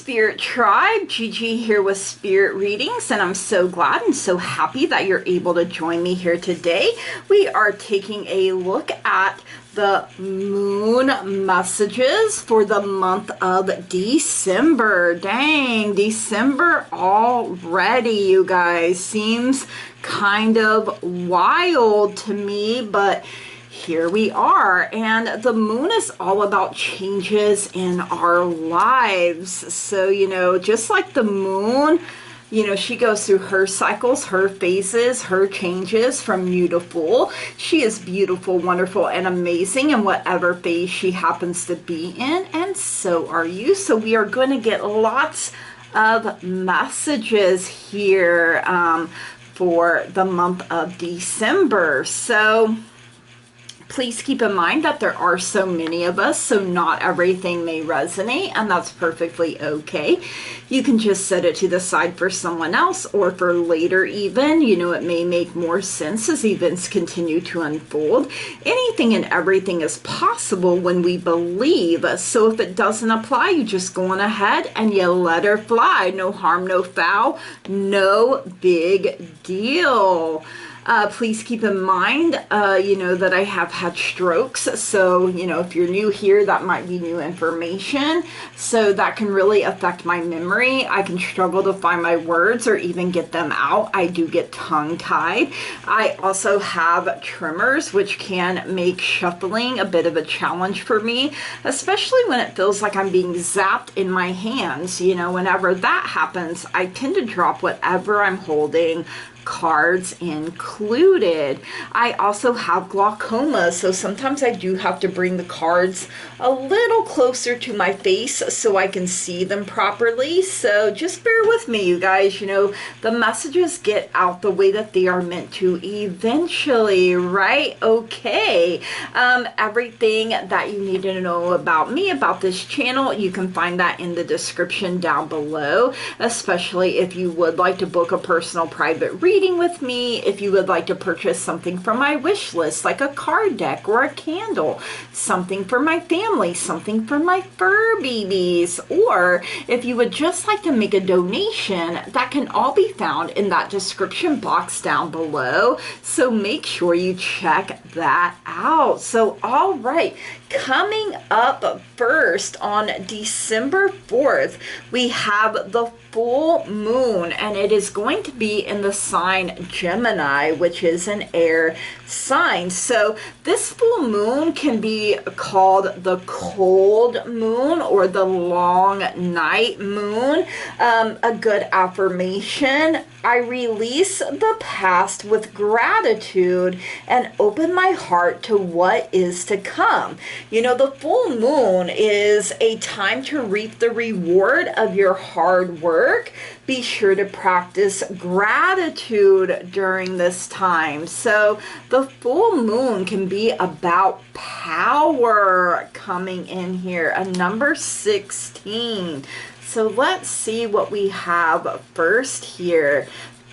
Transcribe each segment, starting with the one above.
Spirit Tribe, Gigi here with Spirit Readings, and I'm so glad and so happy that you're able to join me here today. We are taking a look at the moon messages for the month of December. Dang, December already, you guys. Seems kind of wild to me, but here we are, and the moon is all about changes in our lives. So, you know, just like the moon, you know, she goes through her cycles, her phases, her changes from new to full. She is beautiful, wonderful, and amazing in whatever phase she happens to be in, and so are you. So we are going to get lots of messages here for the month of December. So please keep in mind that there are so many of us, so not everything may resonate, and that's perfectly okay. You can just set it to the side for someone else or for later even. You know, it may make more sense as events continue to unfold. Anything and everything is possible when we believe. So if it doesn't apply, you just go on ahead and you let her fly. No harm, no foul, no big deal. Please keep in mind, you know, that I have had strokes. So, you know, if you're new here, that might be new information. So that can really affect my memory. I can struggle to find my words or even get them out. I do get tongue-tied. I also have tremors, which can make shuffling a bit of a challenge for me, especially when it feels like I'm being zapped in my hands. You know, whenever that happens, I tend to drop whatever I'm holding, cards included. I also have glaucoma, so sometimes I do have to bring the cards a little closer to my face so I can see them properly. So just bear with me, you guys. You know, the messages get out the way that they are meant to eventually, right? Okay. Everything that you need to know about me, about this channel, you can find that in the description down below, especially if you would like to book a personal private reading with me, if you would like to purchase something from my wish list, like a card deck or a candle, something for my family, something for my fur babies, or if you would just like to make a donation, that can all be found in that description box down below. So make sure you check that out. So, all right, coming up first on December 4th, we have the full moon, and it is going to be in the sign Gemini, which is an air sign. So this full moon can be called the cold moon or the long night moon. A good affirmation: I release the past with gratitude and open my heart to what is to come. You know, the full moon is a time to reap the reward of your hard work. Be sure to practice gratitude during this time. So the full moon can be about power coming in here, a number 16. So let's see what we have first here.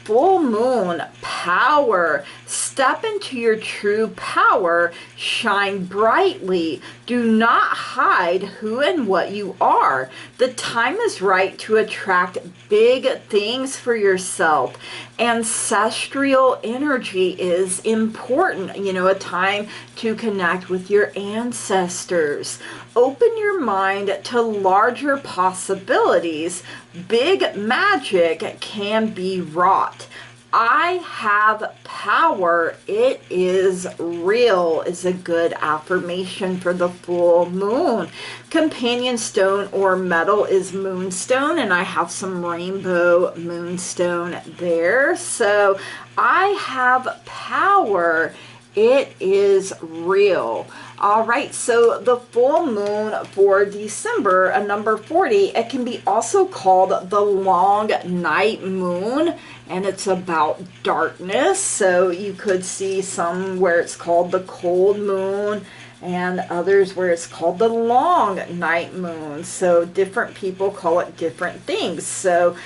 Full moon, power. Step into your true power. Shine brightly. Do not hide who and what you are. The time is right to attract big things for yourself. Ancestral energy is important. You know, a time to connect with your ancestors. Open your mind to larger possibilities. Big magic can be wrought. I have power. It is real is a good affirmation for the full moon. Companion stone or metal is moonstone, and I have some rainbow moonstone there. So I have power. It is real. All right, so the full moon for December, a number 40, it can be also called the long night moon, and it's about darkness. So you could see some where it's called the cold moon and others where it's called the long night moon. So different people call it different things. So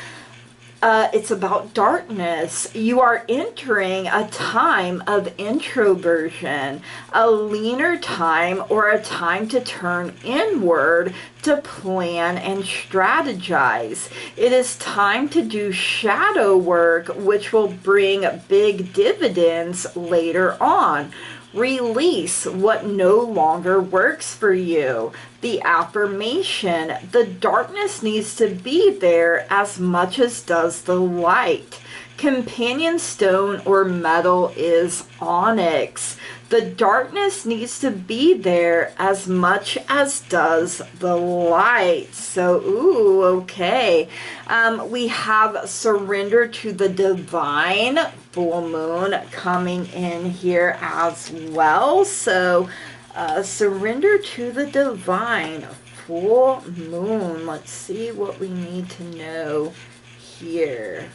it's about darkness. You are entering a time of introversion, a leaner time, or a time to turn inward to plan and strategize. It is time to do shadow work, which will bring big dividends later on. Release what no longer works for you. The affirmation: the darkness needs to be there as much as does the light. Companion stone or metal is onyx. The darkness needs to be there as much as does the light. So, ooh, okay. We have surrender to the divine, full moon coming in here as well. So, surrender to the divine, full moon. Let's see what we need to know here.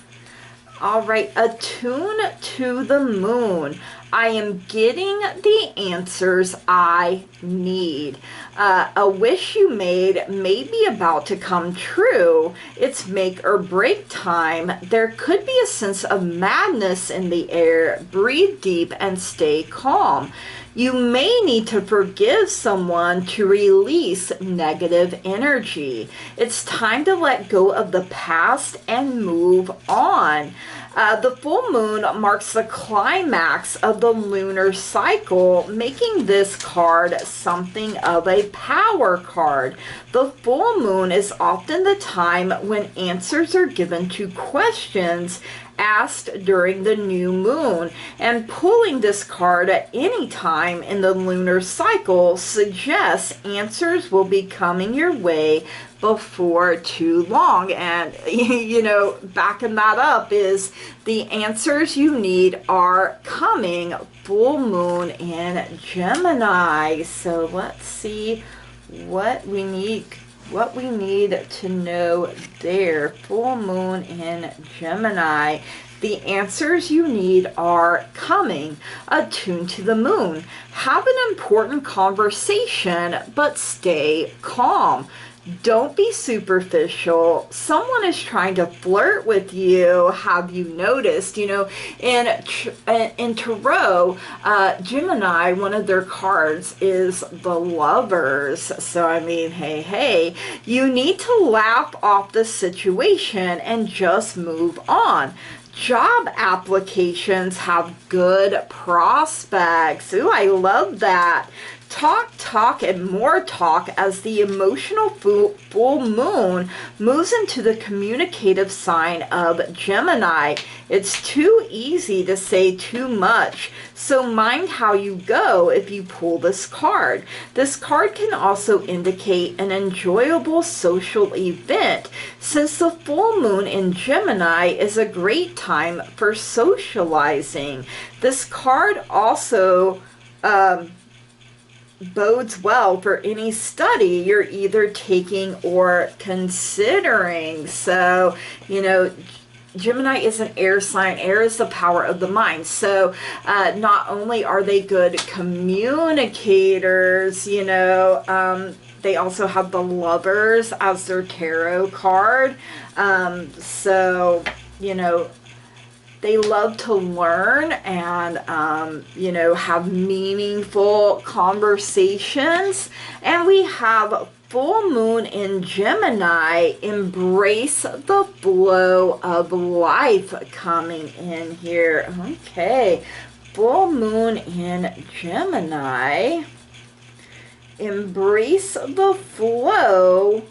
All right, attune to the moon. I am getting the answers I need. A wish you made may be about to come true. It's make or break time. There could be a sense of madness in the air. Breathe deep and stay calm. You may need to forgive someone to release negative energy. It's time to let go of the past and move on. The full moon marks the climax of the lunar cycle, making this card something of a power card. The full moon is often the time when answers are given to questions asked during the new moon, and pulling this card at any time in the lunar cycle suggests answers will be coming your way before too long. And you know, backing that up is the answers you need are coming. Full moon in Gemini. So let's see what we need to know there. Full moon in Gemini. The answers you need are coming. Attune to the moon. Have an important conversation, but stay calm. Don't be superficial. Someone is trying to flirt with you. Have you noticed? You know, in Tarot, Gemini, one of their cards is the Lovers. So, I mean, hey, you need to laugh off the situation and just move on. Job applications have good prospects. Ooh, I love that. Talk, and more talk as the emotional full moon moves into the communicative sign of Gemini. It's too easy to say too much, so mind how you go if you pull this card. This card can also indicate an enjoyable social event, since the full moon in Gemini is a great time for socializing. This card also bodes well for any study you're either taking or considering. So, you know, Gemini is an air sign. Air is the power of the mind. So not only are they good communicators, you know, they also have the Lovers as their tarot card. So, you know, they love to learn and, you know, have meaningful conversations. And we have full moon in Gemini. Embrace the flow of life coming in here. Okay, full moon in Gemini. Embrace the flow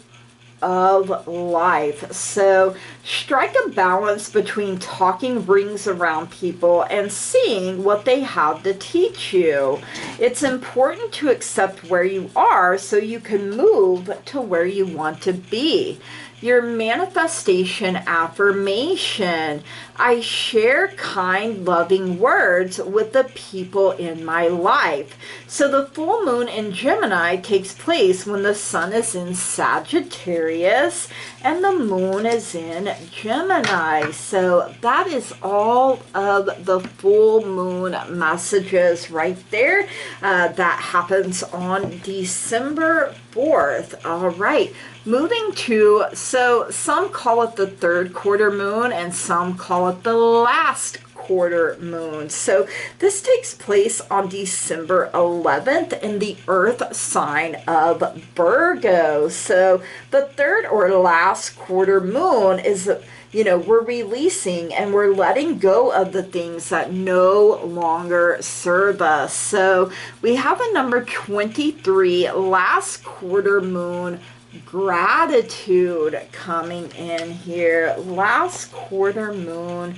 of life. So strike a balance between talking rings around people and seeing what they have to teach you. It's important to accept where you are so you can move to where you want to be. Your manifestation affirmation: I share kind, loving words with the people in my life. So the full moon in Gemini takes place when the sun is in Sagittarius Sagittarius, and the moon is in Gemini. So that is all of the full moon messages right there. That happens on December 4th. All right. Moving to, so some call it the third quarter moon and some call it the last quarter moon. So this takes place on December 11th in the earth sign of Virgo. So the third or last quarter moon is, you know, we're releasing and we're letting go of the things that no longer serve us. So we have a number 23, last quarter moon gratitude coming in here. Last quarter moon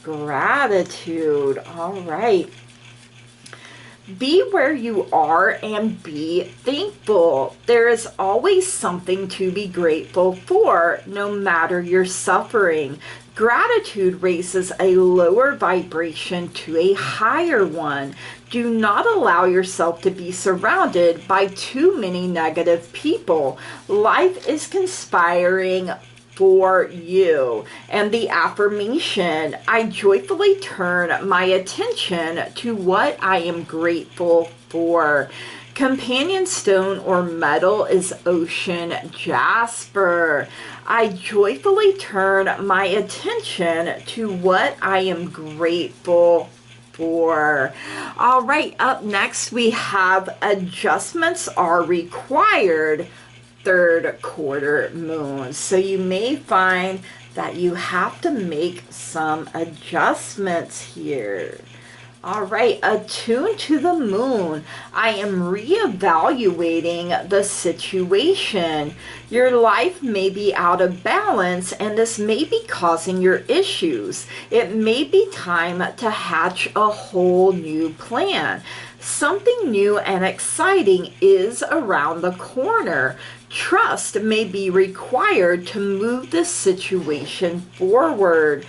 gratitude. All right. Be where you are and be thankful. There is always something to be grateful for, no matter your suffering. Gratitude raises a lower vibration to a higher one. Do not allow yourself to be surrounded by too many negative people. Life is conspiring for you. And the affirmation, I joyfully turn my attention to what I am grateful for. Companion stone or metal is ocean jasper. I joyfully turn my attention to what I am grateful for. All right, up next we have adjustments are required, third quarter moon. So you may find that you have to make some adjustments here. All right, attuned to the moon. I am reevaluating the situation. Your life may be out of balance and this may be causing your issues. It may be time to hatch a whole new plan. Something new and exciting is around the corner. Trust may be required to move this situation forward.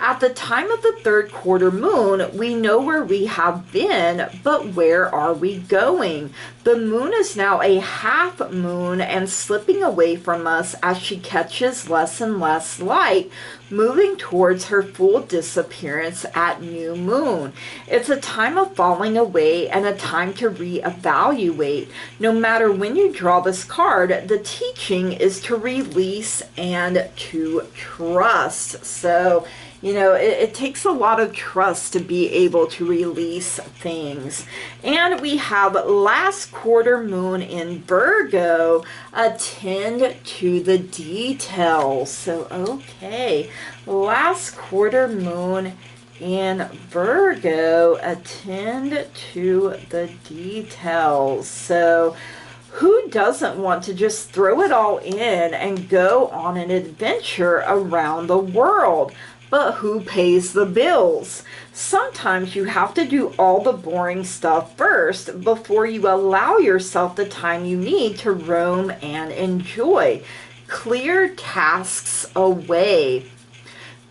At the time of the third quarter moon, we know where we have been, but where are we going? The moon is now a half moon and slipping away from us as she catches less and less light, moving towards her full disappearance at new moon. It's a time of falling away and a time to reevaluate. No matter when you draw this card, the teaching is to release and to trust. So, you know, it takes a lot of trust to be able to release things. And we have last quarter moon in Virgo. Attend to the details. So, okay, last quarter moon in Virgo. Attend to the details. So, who doesn't want to just throw it all in and go on an adventure around the world? But who pays the bills? Sometimes you have to do all the boring stuff first before you allow yourself the time you need to roam and enjoy. Clear tasks away.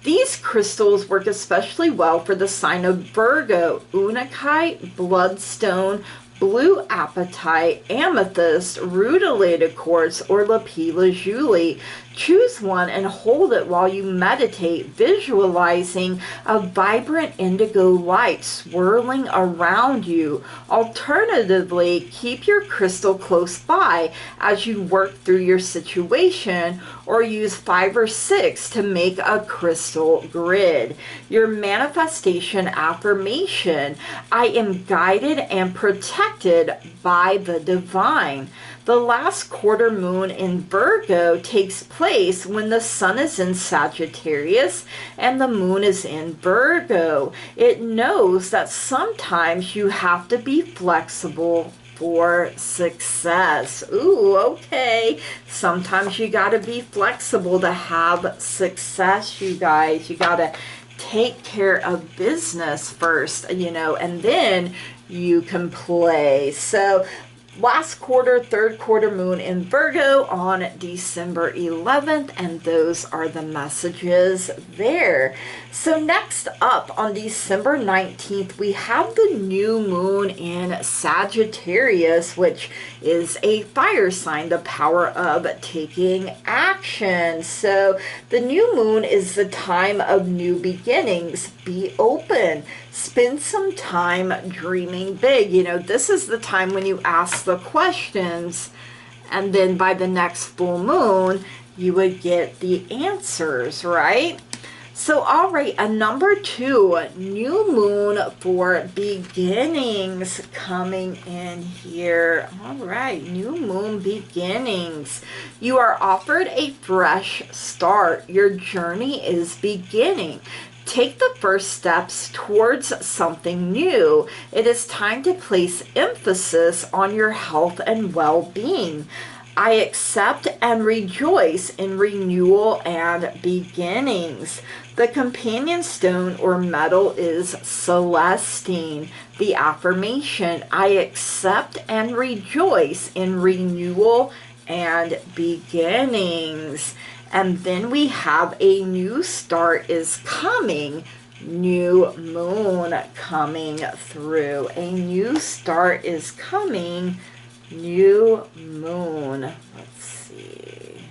These crystals work especially well for the sign of Virgo: unakite, bloodstone, blue apatite, amethyst, rutilated quartz, or lapis lazuli. Choose one and hold it while you meditate, visualizing a vibrant indigo light swirling around you. Alternatively, keep your crystal close by as you work through your situation, or use 5 or 6 to make a crystal grid. Your manifestation affirmation: I am guided and protected by the divine. The last quarter moon in Virgo takes place when the sun is in Sagittarius and the moon is in Virgo. It knows that sometimes you have to be flexible for success. Ooh, okay. Sometimes you got to be flexible to have success, you guys. You got to take care of business first, you know, and then you can play. So last quarter, third quarter moon in Virgo on December 11th, and those are the messages there. So next up on December 19th, we have the new moon in Sagittarius, which is a fire sign, the power of taking action. So the new moon is the time of new beginnings. Be open. Spend some time dreaming big. You know, this is the time when you ask the questions, and then by the next full moon, you would get the answers, right? So, all right, a number 2, new moon for beginnings coming in here. All right, new moon beginnings. You are offered a fresh start. Your journey is beginning. Take the first steps towards something new. It is time to place emphasis on your health and well-being. I accept and rejoice in renewal and beginnings. The companion stone or metal is celestine. The affirmation, I accept and rejoice in renewal and beginnings. And then we have a new start is coming. New moon coming through. A new start is coming. New moon. Let's see.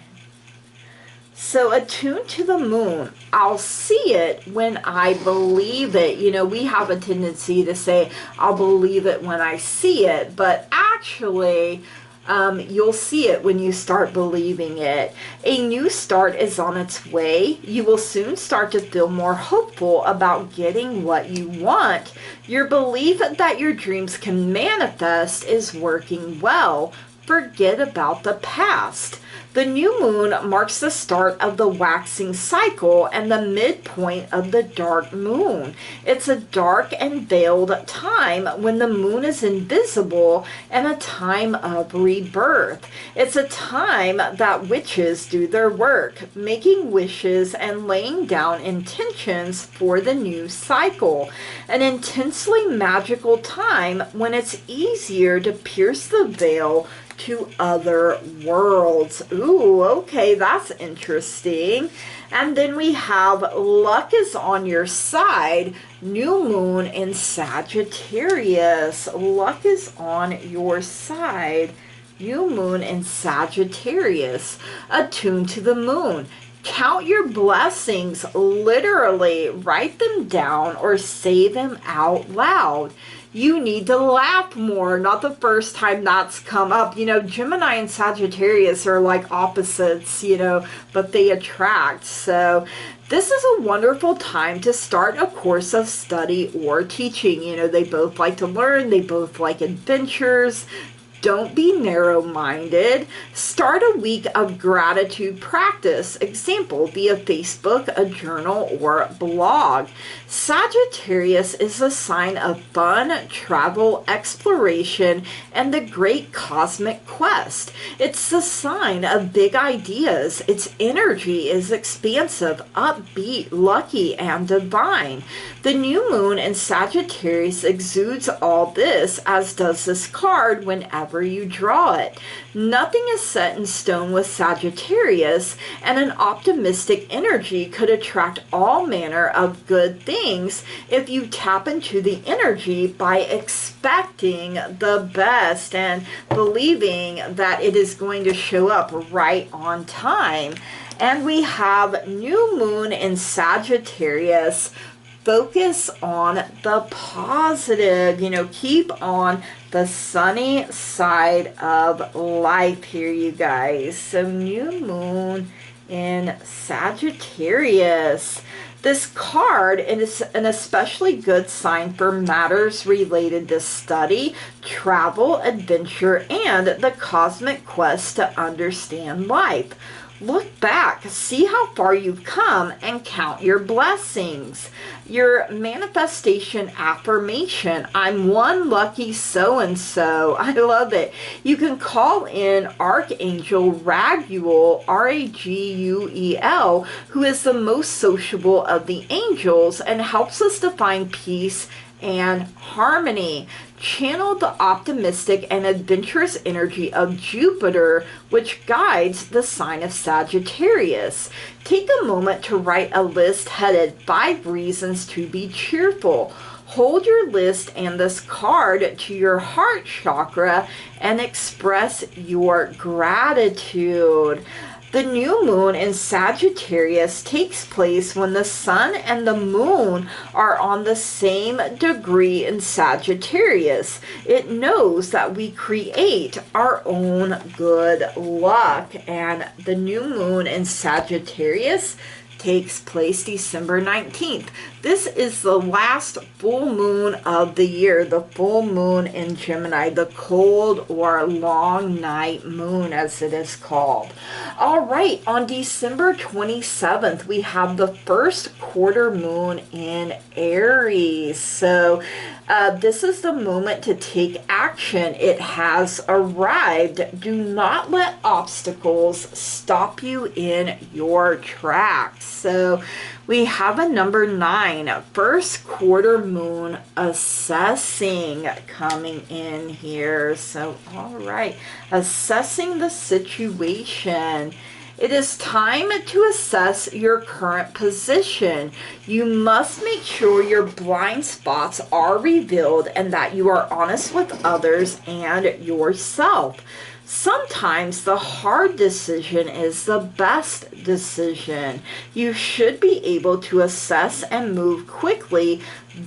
So attuned to the moon. I'll see it when I believe it. You know, we have a tendency to say, I'll believe it when I see it. But actually, you'll see it when you start believing it. A new start is on its way. You will soon start to feel more hopeful about getting what you want. Your belief that your dreams can manifest is working well. Forget about the past. The new moon marks the start of the waxing cycle and the midpoint of the dark moon. It's a dark and veiled time when the moon is invisible and a time of rebirth. It's a time that witches do their work, making wishes and laying down intentions for the new cycle. An intensely magical time when it's easier to pierce the veil to other worlds. Ooh, okay, that's interesting. And then we have luck is on your side. New moon in Sagittarius. Luck is on your side. New moon in Sagittarius. Attuned to the moon. Count your blessings, literally. Write them down or say them out loud. You need to laugh more. Not the first time that's come up. You know, Gemini and Sagittarius are like opposites, you know, but they attract. So this is a wonderful time to start a course of study or teaching. You know, they both like to learn. They both like adventures. Don't be narrow-minded. Start a week of gratitude practice. Example, via Facebook, a journal, or a blog. Sagittarius is a sign of fun, travel, exploration, and the great cosmic quest. It's the sign of big ideas. Its energy is expansive, upbeat, lucky, and divine. The new moon in Sagittarius exudes all this, as does this card whenever you draw it. Nothing is set in stone with Sagittarius, and an optimistic energy could attract all manner of good things if you tap into the energy by expecting the best and believing that it is going to show up right on time. And we have new moon in Sagittarius. Focus on the positive, you know, keep on the sunny side of life here, you guys. So new moon in Sagittarius. This card is an especially good sign for matters related to study, travel, adventure, and the cosmic quest to understand life. Look back, see how far you've come, and count your blessings. Your manifestation affirmation, I'm one lucky so-and-so. I love it. You can call in Archangel Raguel, Raguel, who is the most sociable of the angels and helps us to find peace and harmony. Channel the optimistic and adventurous energy of Jupiter, which guides the sign of Sagittarius. Take a moment to write a list headed 5 reasons to be cheerful. Hold your list and this card to your heart chakra and express your gratitude. The new moon in Sagittarius takes place when the sun and the moon are on the same degree in Sagittarius. It knows that we create our own good luck, and the new moon in Sagittarius takes place December 19th. This is the last full moon of the year, the full moon in Gemini, the cold or long night moon as it is called. All right, on December 27th, we have the first quarter moon in Aries. So this is the moment to take action. It has arrived. Do not let obstacles stop you in your tracks. So we have a number 9, first quarter moon assessing coming in here. So, all right, assessing the situation. It is time to assess your current position. You must make sure your blind spots are revealed and that you are honest with others and yourself. Sometimes the hard decision is the best decision. You should be able to assess and move quickly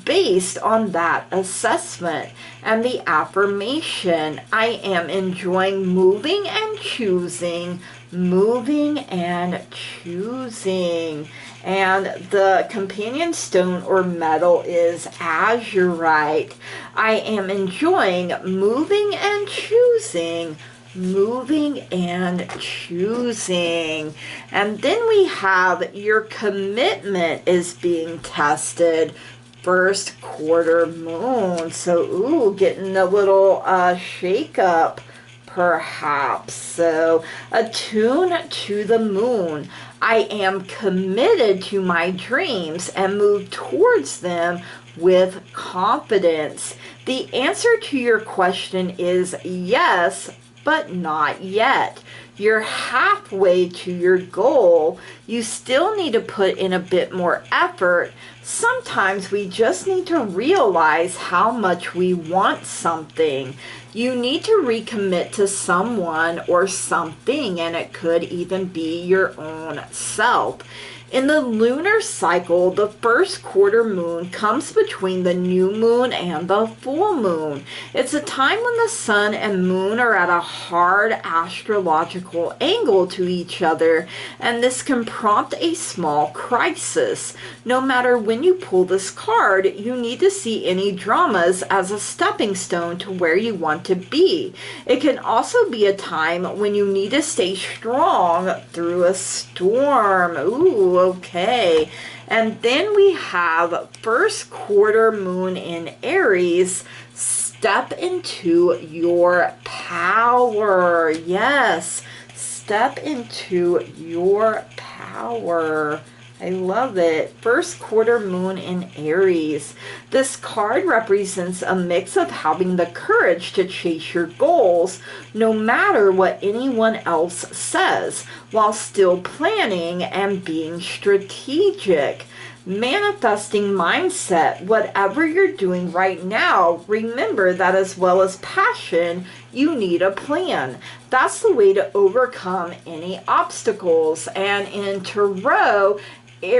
based on that assessment. And the affirmation, I am enjoying moving and choosing, moving and choosing. And the companion stone or metal is azurite. I am enjoying moving and choosing, moving and choosing. And then we have your commitment is being tested, first quarter moon. So, ooh, getting a little shake up perhaps. So, attune to the moon. I am committed to my dreams and move towards them with confidence. The answer to your question is yes, but not yet. You're halfway to your goal. You still need to put in a bit more effort. Sometimes we just need to realize how much we want something. You need to recommit to someone or something, and it could even be your own self. In the lunar cycle, the first quarter moon comes between the new moon and the full moon. It's a time when the sun and moon are at a hard astrological angle to each other, and this can prompt a small crisis. No matter when you pull this card, you need to see any dramas as a stepping stone to where you want to be. It can also be a time when you need to stay strong through a storm. Ooh, okay. And then we have first quarter moon in Aries. Step into your power. Yes, step into your power. I love it. First quarter moon in Aries. This card represents a mix of having the courage to chase your goals, no matter what anyone else says, while still planning and being strategic. Manifesting mindset. Whatever you're doing right now, remember that as well as passion, you need a plan. That's the way to overcome any obstacles. And in Tarot,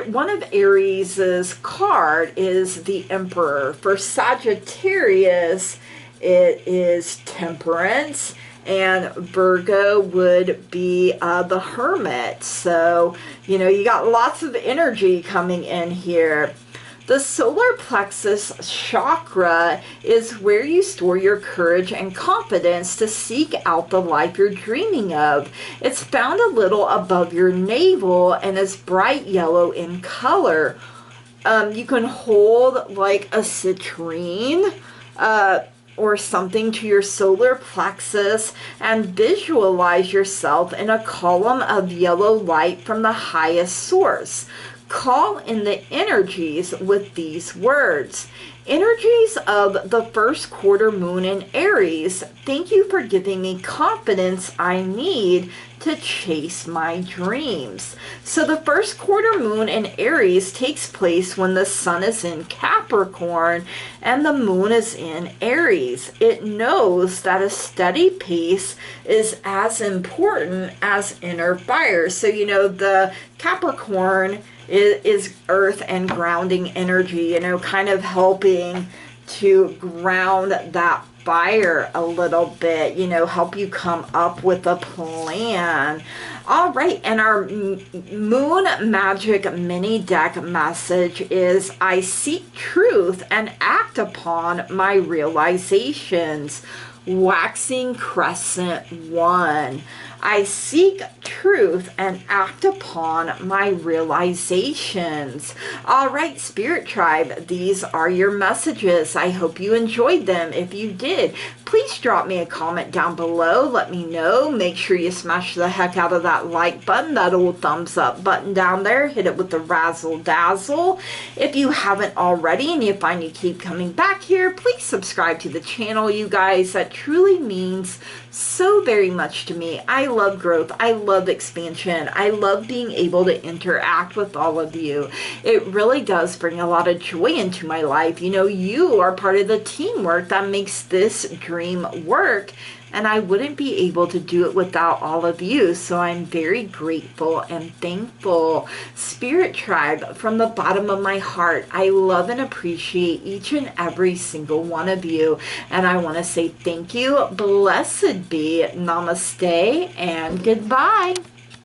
one of Aries's card is the Emperor. For Sagittarius, it is Temperance, and Virgo would be the Hermit. So, you know, you got lots of energy coming in here. The solar plexus chakra is where you store your courage and confidence to seek out the life you're dreaming of. It's found a little above your navel and is bright yellow in color. You can hold like a citrine or something to your solar plexus and visualize yourself in a column of yellow light from the highest source. Call in the energies with these words. Energies of the first quarter moon in Aries, thank you for giving me confidence I need to chase my dreams. So the first quarter moon in Aries takes place when the sun is in Capricorn and the moon is in Aries. It knows that a steady pace is as important as inner fire. So, you know, the Capricorn is earth and grounding energy, you know, kind of helping to ground that fire a little bit, you know, help you come up with a plan. All right, and our Moon Magic mini deck message is, I seek truth and act upon my realizations. Waxing Crescent 1. I seek truth and act upon my realizations. All right, Spirit Tribe, these are your messages. I hope you enjoyed them. If you did, please drop me a comment down below. Let me know. Make sure you smash the heck out of that like button, that old thumbs up button down there. Hit it with the razzle dazzle. If you haven't already and you find you keep coming back here, please subscribe to the channel, you guys. That truly means so very much to me. I love growth. I love expansion. I love being able to interact with all of you. It really does bring a lot of joy into my life. You know, you are part of the teamwork that makes this dream work, and I wouldn't be able to do it without all of you. So I'm very grateful and thankful. Spirit Tribe, from the bottom of my heart, I love and appreciate each and every single one of you. And I want to say thank you. Blessed be. Namaste and goodbye.